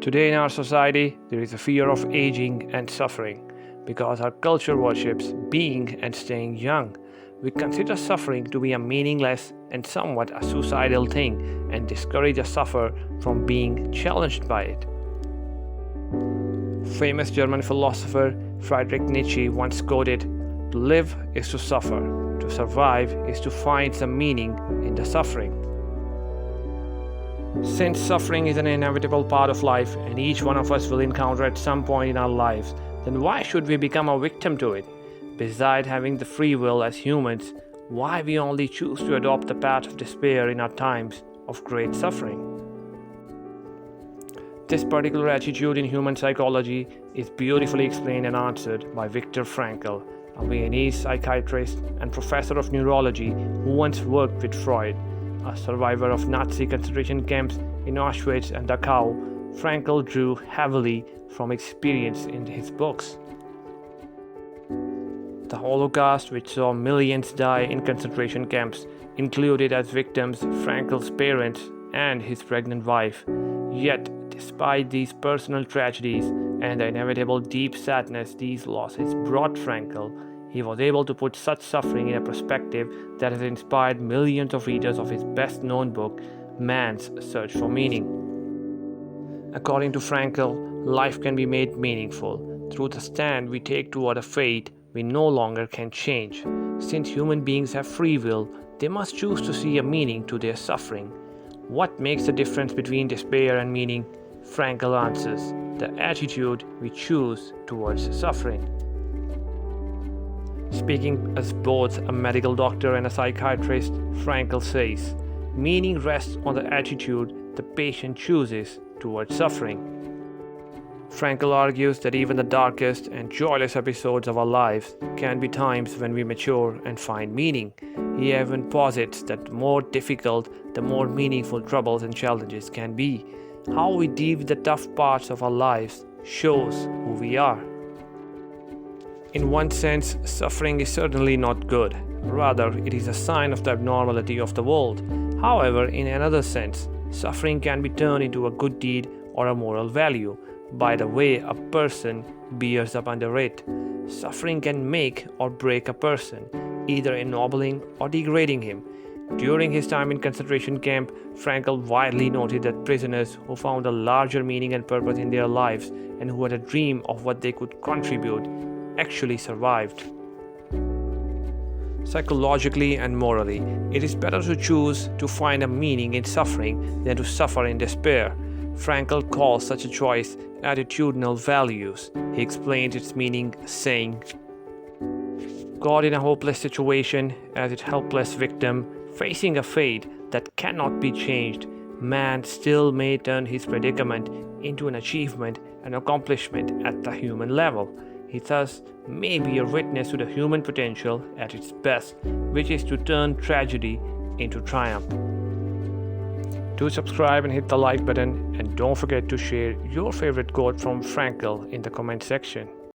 Today in our society, there is a fear of aging and suffering because our culture worships being and staying young. We consider suffering to be a meaningless and somewhat a suicidal thing and discourage a sufferer from being challenged by it. Famous German philosopher Friedrich Nietzsche once quoted, "To live is to suffer, to survive is to find some meaning in the suffering." Since suffering is an inevitable part of life and each one of us will encounter at some point in our lives, then why should we become a victim to it? Besides having the free will as humans, why we only choose to adopt the path of despair in our times of great suffering? This particular attitude in human psychology is beautifully explained and answered by Viktor Frankl, a Viennese psychiatrist and professor of neurology who once worked with Freud. A survivor of Nazi concentration camps in Auschwitz and Dachau, Frankl drew heavily from experience in his books. The Holocaust, which saw millions die in concentration camps, included as victims Frankl's parents and his pregnant wife. Yet, despite these personal tragedies and the inevitable deep sadness these losses brought Frankl, he was able to put such suffering in a perspective that has inspired millions of readers of his best-known book, Man's Search for Meaning. According to Frankl, life can be made meaningful through the stand we take toward a fate we no longer can change. Since human beings have free will, they must choose to see a meaning to their suffering. What makes the difference between despair and meaning? Frankl answers, the attitude we choose towards suffering. Speaking as both a medical doctor and a psychiatrist, Frankl says, meaning rests on the attitude the patient chooses towards suffering. Frankl argues that even the darkest and joyless episodes of our lives can be times when we mature and find meaning. He even posits that the more difficult, the more meaningful troubles and challenges can be. How we deal with the tough parts of our lives shows who we are. In one sense, suffering is certainly not good. Rather, it is a sign of the abnormality of the world. However, in another sense, suffering can be turned into a good deed or a moral value by the way a person bears up under it. Suffering can make or break a person, either ennobling or degrading him. During his time in concentration camp, Frankl widely noted that prisoners who found a larger meaning and purpose in their lives and who had a dream of what they could contribute actually survived. Psychologically and morally, it is better to choose to find a meaning in suffering than to suffer in despair. Frankl calls such a choice attitudinal values. He explains its meaning, saying, "Caught in a hopeless situation as its helpless victim, facing a fate that cannot be changed, man still may turn his predicament into an achievement and accomplishment at the human level. He thus may be a witness to the human potential at its best, which is to turn tragedy into triumph." Do subscribe and hit the like button, and don't forget to share your favorite quote from Frankl in the comment section.